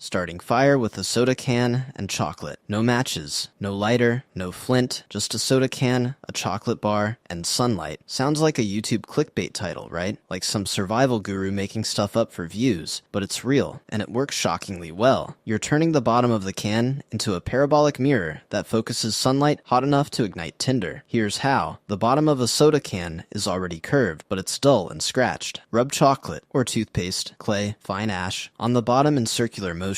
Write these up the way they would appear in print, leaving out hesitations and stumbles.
Starting fire with a soda can and chocolate. No matches, no lighter, no flint, just a soda can, a chocolate bar, and sunlight. Sounds like a YouTube clickbait title, right? Like some survival guru making stuff up for views. But it's real, and it works shockingly well. You're turning the bottom of the can into a parabolic mirror that focuses sunlight hot enough to ignite tinder. Here's how. The bottom of a soda can is already curved, but it's dull and scratched. Rub chocolate, or toothpaste, clay, fine ash, on the bottom in circular motions.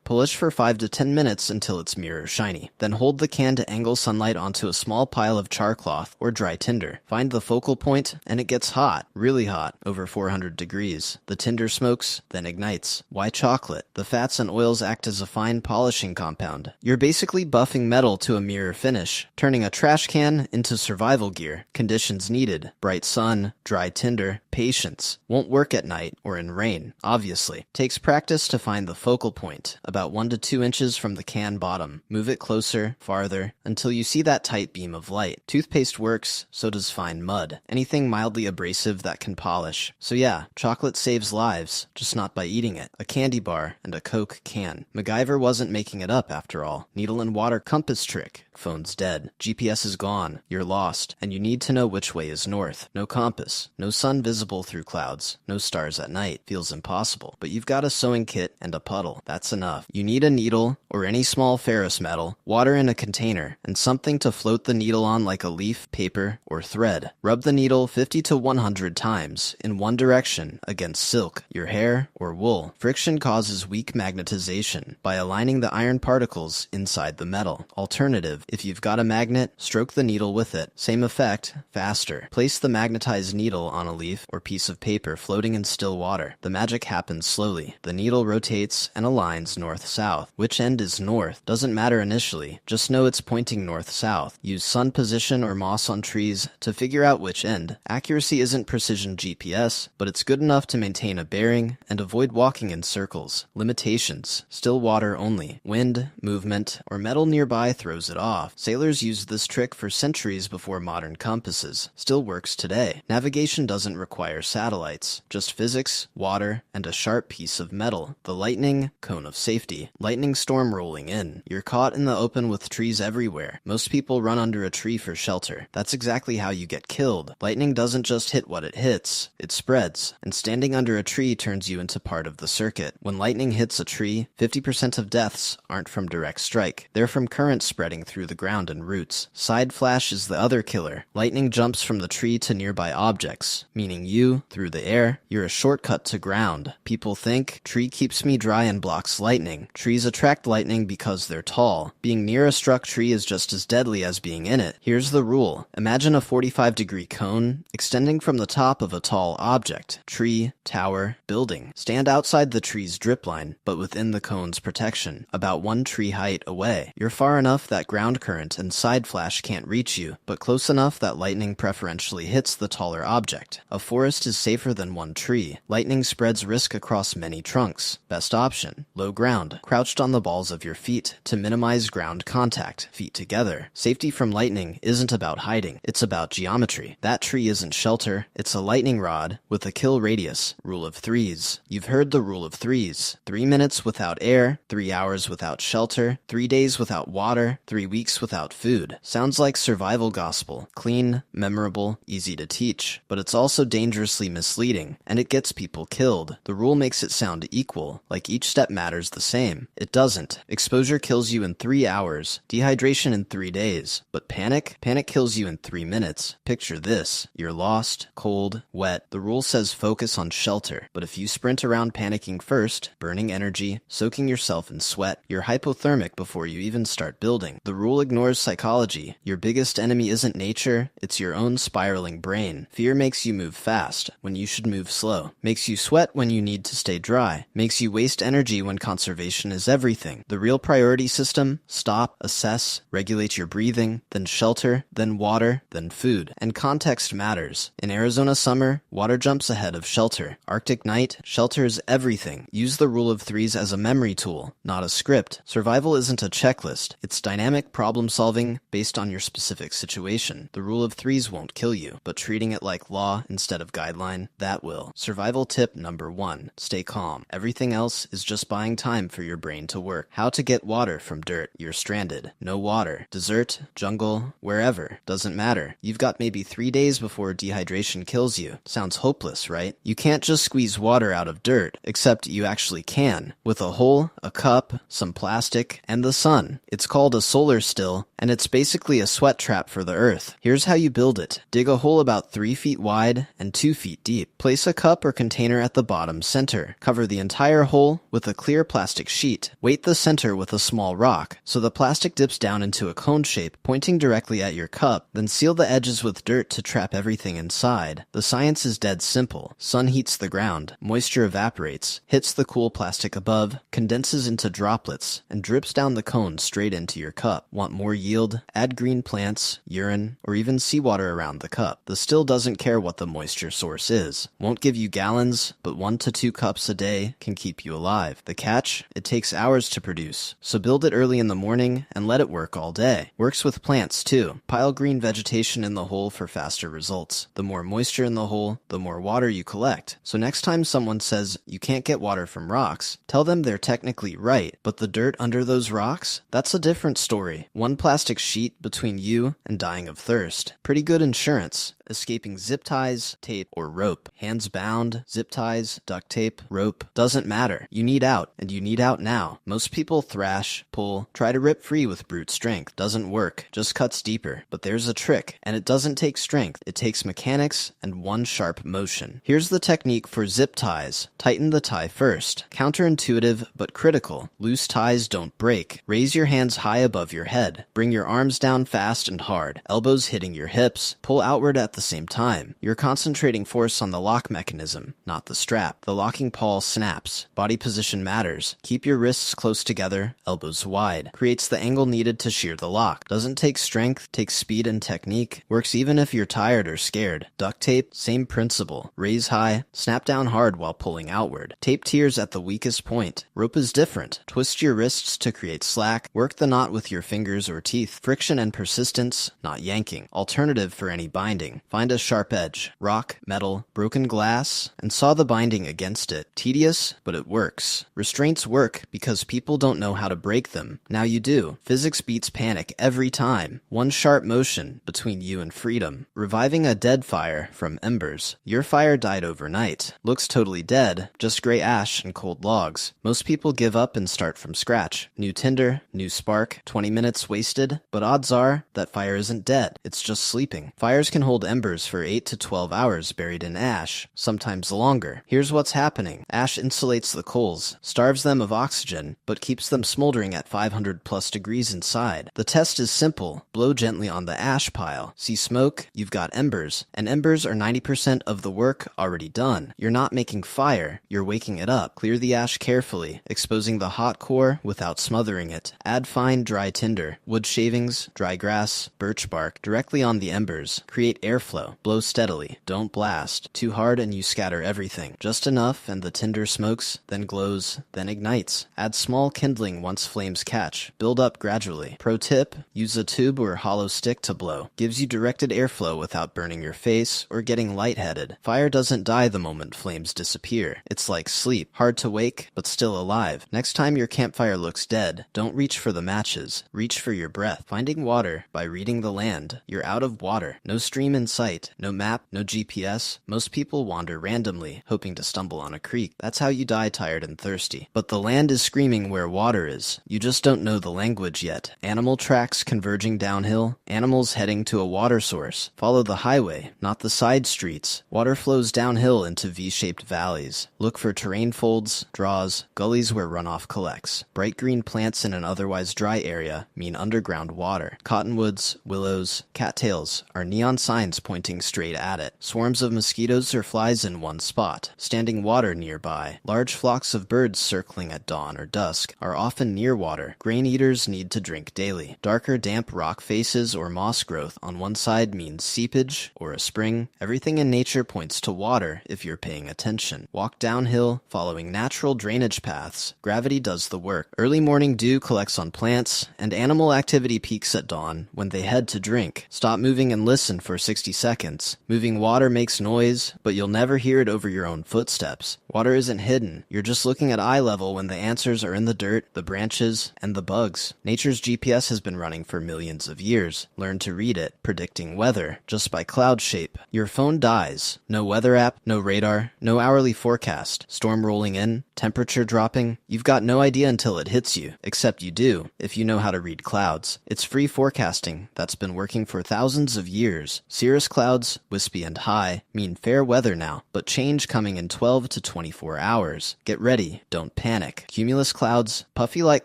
Polish for 5 to 10 minutes until it's mirror shiny. Then hold the can to angle sunlight onto a small pile of char cloth or dry tinder. Find the focal point, and it gets hot, really hot, over 400 degrees. The tinder smokes, then ignites. Why chocolate? The fats and oils act as a fine polishing compound. You're basically buffing metal to a mirror finish, turning a trash can into survival gear. Conditions needed: bright sun, dry tinder, patience. Won't work at night or in rain, obviously. Takes practice to find the focal point, about 1 to 2 inches from the can bottom. Move it closer, farther, until you see that tight beam of light. Toothpaste works, so does fine mud. Anything mildly abrasive that can polish. So yeah, chocolate saves lives, just not by eating it. A candy bar and a Coke can. MacGyver wasn't making it up after all. Needle and water compass trick. Phone's dead. GPS is gone. You're lost. And you need to know which way is north. No compass. No sun visible through clouds. No stars at night. Feels impossible. But you've got a sewing kit and a puddle. That's enough. You need a needle, or any small ferrous metal, water in a container, and something to float the needle on like a leaf, paper, or thread. Rub the needle 50 to 100 times in one direction against silk, your hair, or wool. Friction causes weak magnetization by aligning the iron particles inside the metal. Alternative: if you've got a magnet, stroke the needle with it. Same effect, faster. Place the magnetized needle on a leaf or piece of paper floating in still water. The magic happens slowly. The needle rotates and aligns north-south. Which end is north? Doesn't matter initially. Just know it's pointing north-south. Use sun position or moss on trees to figure out which end. Accuracy isn't precision GPS, but it's good enough to maintain a bearing and avoid walking in circles. Limitations: still water only. Wind, movement, or metal nearby throws it off. Sailors used this trick for centuries before modern compasses. Still works today. Navigation doesn't require satellites. Just physics, water, and a sharp piece of metal. The lightning, cone of safety. Lightning storm rolling in. You're caught in the open with trees everywhere. Most people run under a tree for shelter. That's exactly how you get killed. Lightning doesn't just hit what it hits. It spreads. And standing under a tree turns you into part of the circuit. When lightning hits a tree, 50% of deaths aren't from direct strike. They're from currents spreading through the ground and roots. Side flash is the other killer. Lightning jumps from the tree to nearby objects, meaning you, through the air, you're a shortcut to ground. People think, tree keeps me dry and blocks lightning. Trees attract lightning because they're tall. Being near a struck tree is just as deadly as being in it. Here's the rule. Imagine a 45-degree cone extending from the top of a tall object, tree, tower, building. Stand outside the tree's drip line, but within the cone's protection, about 1 tree height away. You're far enough that ground current and side flash can't reach you, but close enough that lightning preferentially hits the taller object. A forest is safer than 1 tree. Lightning spreads risk across many trunks. Best option: low ground, crouched on the balls of your feet to minimize ground contact, feet together. Safety from lightning isn't about hiding, it's about geometry. That tree isn't shelter, it's a lightning rod with a kill radius. Rule of threes. You've heard the rule of threes. 3 minutes without air, 3 hours without shelter, 3 days without water, 3 weeks without food. Sounds like survival gospel. Clean, memorable, easy to teach. But it's also dangerously misleading, and it gets people killed. The rule makes it sound equal, like each step matters the same. It doesn't. Exposure kills you in 3 hours, dehydration in 3 days. But panic? Panic kills you in 3 minutes. Picture this. You're lost, cold, wet. The rule says focus on shelter. But if you sprint around panicking first, burning energy, soaking yourself in sweat, you're hypothermic before you even start building. The rule ignores psychology. Your biggest enemy isn't nature, it's your own spiraling brain. Fear makes you move fast when you should move slow. Makes you sweat when you need to stay dry. Makes you waste energy when conservation is everything. The real priority system: stop, assess, regulate your breathing, then shelter, then water, then food. And context matters. In Arizona summer, water jumps ahead of shelter. Arctic night, shelter is everything. Use the rule of threes as a memory tool, not a script. Survival isn't a checklist, it's dynamic problem solving based on your specific situation. The rule of threes won't kill you, but treating it like law instead of guideline, that will. Survival tip number 1, stay calm. Everything else is just buying time for your brain to work. How to get water from dirt. You're stranded. No water. Desert, jungle, wherever. Doesn't matter. You've got maybe 3 days before dehydration kills you. Sounds hopeless, right? You can't just squeeze water out of dirt, except you actually can. With a hole, a cup, some plastic, and the sun. It's called a solar still, and it's basically a sweat trap for the earth. Here's how you build it. Dig a hole about 3 feet wide and 2 feet deep. Place a cup or container at the bottom center. Cover the entire hole with a clear plastic sheet. Weight the center with a small rock, so the plastic dips down into a cone shape, pointing directly at your cup. Then seal the edges with dirt to trap everything inside. The science is dead simple. Sun heats the ground, moisture evaporates, hits the cool plastic above, condenses into droplets, and drips down the cone straight into your cup. Want more yield? Add green plants, urine, or even seawater around the cup. The still doesn't care what the moisture source is. Won't give you gallons, but 1 to 2 cups a day can keep you alive. The catch? It takes hours to produce, so build it early in the morning and let it work all day. Works with plants too. Pile green vegetation in the hole for faster results. The more moisture in the hole, the more water you collect. So next time someone says you can't get water from rocks, tell them they're technically right, but the dirt under those rocks? That's a different story. One plastic sheet between you and dying of thirst. Pretty good insurance. Escaping zip ties, tape, or rope. Hands bound, zip ties, duct tape, rope. Doesn't matter. You need out, and you need out now. Most people thrash, pull, try to rip free with brute strength. Doesn't work. Just cuts deeper. But there's a trick, and it doesn't take strength. It takes mechanics and one sharp motion. Here's the technique for zip ties. Tighten the tie first. Counterintuitive, but critical. Loose ties don't break. Raise your hands high above your head. Bring your arms down fast and hard. Elbows hitting your hips. Pull outward at the same time. You're concentrating force on the lock mechanism, not the strap. The locking pawl snaps. Body position matters. Keep your wrists close together, elbows wide. Creates the angle needed to shear the lock. Doesn't take strength, takes speed and technique. Works even if you're tired or scared. Duct tape, same principle. Raise high, snap down hard while pulling outward. Tape tears at the weakest point. Rope is different. Twist your wrists to create slack. Work the knot with your fingers or teeth. Friction and persistence, not yanking. Alternative for any binding. Find a sharp edge, rock, metal, broken glass, and saw the binding against it. Tedious, but it works. Restraints work because people don't know how to break them. Now you do. Physics beats panic every time. One sharp motion between you and freedom. Reviving a dead fire from embers. Your fire died overnight. Looks totally dead, just gray ash and cold logs. Most people give up and start from scratch. New tinder, new spark, 20 minutes wasted, but odds are that fire isn't dead. It's just sleeping. Fires can hold embers for 8 to 12 hours buried in ash, sometimes longer. Here's what's happening. Ash insulates the coals, starves them of oxygen, but keeps them smoldering at 500 plus degrees inside. The test is simple. Blow gently on the ash pile. See smoke? You've got embers. And embers are 90% of the work already done. You're not making fire, you're waking it up. Clear the ash carefully, exposing the hot core without smothering it. Add fine, dry tinder, wood shavings, dry grass, birch bark directly on the embers. Create airflow. Blow steadily. Don't blast. Too hard and you scatter everything. Just enough and the tinder smokes, then glows, then ignites. Add small kindling once flames catch. Build up gradually. Pro tip, use a tube or hollow stick to blow. Gives you directed airflow without burning your face or getting lightheaded. Fire doesn't die the moment flames disappear. It's like sleep. Hard to wake, but still alive. Next time your campfire looks dead, don't reach for the matches. Reach for your breath. Finding water by reading the land. You're out of water. No stream in sight. No map, no GPS. Most people wander randomly, hoping to stumble on a creek. That's how you die tired and thirsty. But the land is screaming where water is. You just don't know the language yet. Animal tracks converging downhill. Animals heading to a water source. Follow the highway, not the side streets. Water flows downhill into V-shaped valleys. Look for terrain folds, draws, gullies where runoff collects. Bright green plants in an otherwise dry area mean underground water. Cottonwoods, willows, cattails are neon signs pointing straight at it. Swarms of mosquitoes or flies in one spot. Standing water nearby. Large flocks of birds circling at dawn or dusk are often near water. Grain eaters need to drink daily. Darker damp rock faces or moss growth on one side means seepage or a spring. Everything in nature points to water if you're paying attention. Walk downhill, following natural drainage paths. Gravity does the work. Early morning dew collects on plants and animals Animal activity peaks at dawn when they head to drink. Stop moving and listen for 60 seconds. Moving water makes noise, but you'll never hear it over your own footsteps. Water isn't hidden. You're just looking at eye level when the answers are in the dirt, the branches, and the bugs. Nature's GPS has been running for millions of years. Learn to read it, predicting weather just by cloud shape. Your phone dies. No weather app, no radar, no hourly forecast. Storm rolling in, temperature dropping. You've got no idea until it hits you, except you do, if you know how to read clouds. It's free forecasting that's been working for thousands of years. Cirrus clouds, wispy and high, mean fair weather now, but change coming in 12 to 24 hours. Get ready, don't panic. Cumulus clouds, puffy like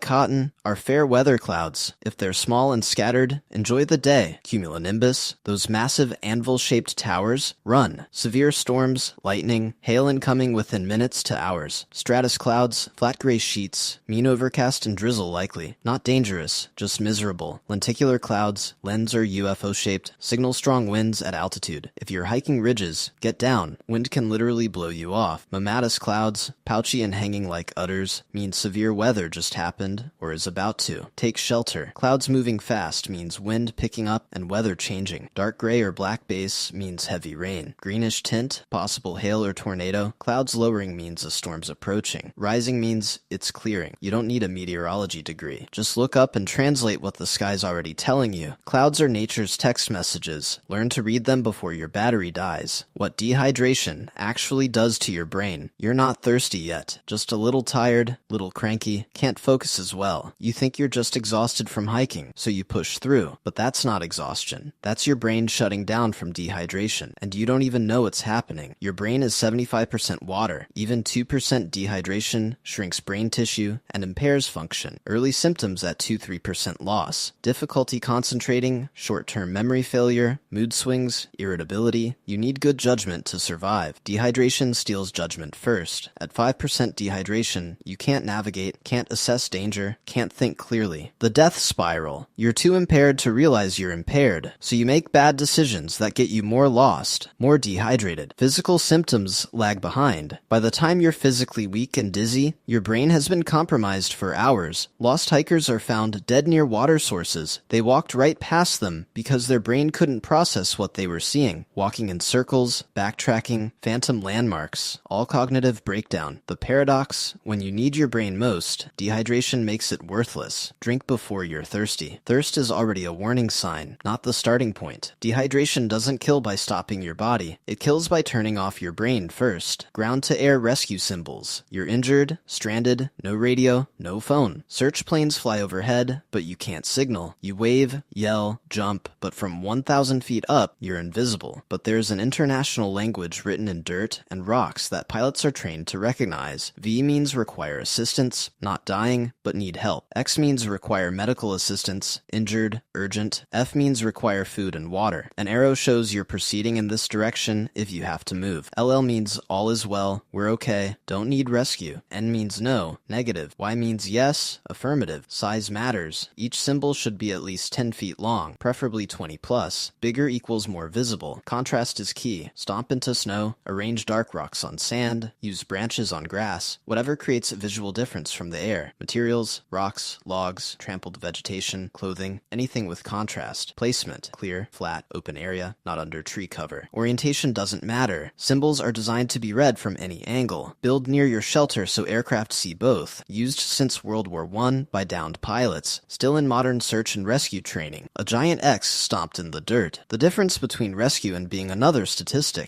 cotton, are fair weather clouds. If they're small and scattered, enjoy the day. Cumulonimbus, those massive anvil-shaped towers, run. Severe storms, lightning, hail incoming within minutes to hours. Stratus clouds, flat gray sheets, mean overcast and drizzle likely. Not dangerous, just miserable. Lenticular clouds, lens or UFO-shaped, signal strong winds at altitude. If you're hiking ridges, get down. Wind can literally blow you off. Mammatus clouds, pouchy and hanging like udders, mean severe weather just happened or is about to. Take shelter. Clouds moving fast means wind picking up and weather changing. Dark gray or black base means heavy rain. Greenish tint, possible hail or tornado. Clouds lowering means a storm's approaching. Rising means it's clearing. You don't need a meteorology degree. Just look up and translate what the sky's already telling you. Clouds are nature's text messages. Learn to read them before your battery dies. What dehydration actually does to your brain. You're not thirsty yet. Just a little tired, little cranky, can't focus as well. You think you're just exhausted from hiking, so you push through. But that's not exhaustion. That's your brain shutting down from dehydration, and you don't even know it's happening. Your brain is 75% water. Even 2% dehydration shrinks brain tissue and impairs function. Early symptoms at 2-3% loss. Difficulty concentrating, short-term memory failure, mood swings, irritability. You need good judgment to survive. Dehydration steals judgment first. At 5% dehydration, you can't navigate, can't assess danger, can't think clearly. The death spiral. You're too impaired to realize you're impaired, so you make bad decisions that get you more lost, more dehydrated. Physical symptoms lag behind. By the time you're physically weak and dizzy, your brain has been compromised for hours. Lost hikers are found dead near water sources. They walked right past them because their brain couldn't process what they were seeing. Walking in circles, backtracking, phantom landmarks, all cognitive breakdown. The paradox, when you need your brain most, dehydration makes it worthless. Drink before you're thirsty. Thirst is already a warning sign, not the starting point. Dehydration doesn't kill by stopping your body. It kills by turning off your brain first. Ground-to-air rescue symbols. You're injured, stranded, no radio, no phone. Search planes fly overhead, but you can't signal. You wave, yell, jump, but from 1,000 feet up, you're invisible. But there's an international language written in dirt and rocks that pilots are trained to recognize. V means require assistance, not dying, but need help. X means require medical assistance, injured, urgent. F means require food and water. An arrow shows you're proceeding in this direction if you have to move. LL means all is well, we're okay, don't need rescue. N means no, negative. Y means yes, affirmative. Size matters. Each symbol should be at least 10 feet long, preferably 20 plus. Bigger equals more visible. Contrast is key. Stomp into snow, arrange dark rocks on sand, use branches on grass, whatever creates a visual difference from the air. Materials, rocks, logs, trampled vegetation, clothing, anything with contrast. Placement, clear, flat, open area, not under tree cover. Orientation doesn't matter. Symbols are designed to be read from any angle. Build near your shelter so aircraft see both. Used since World War I by downed pilots. Still in modern search and rescue training. A giant X stomped in the dirt. The difference between rescue and being another statistic.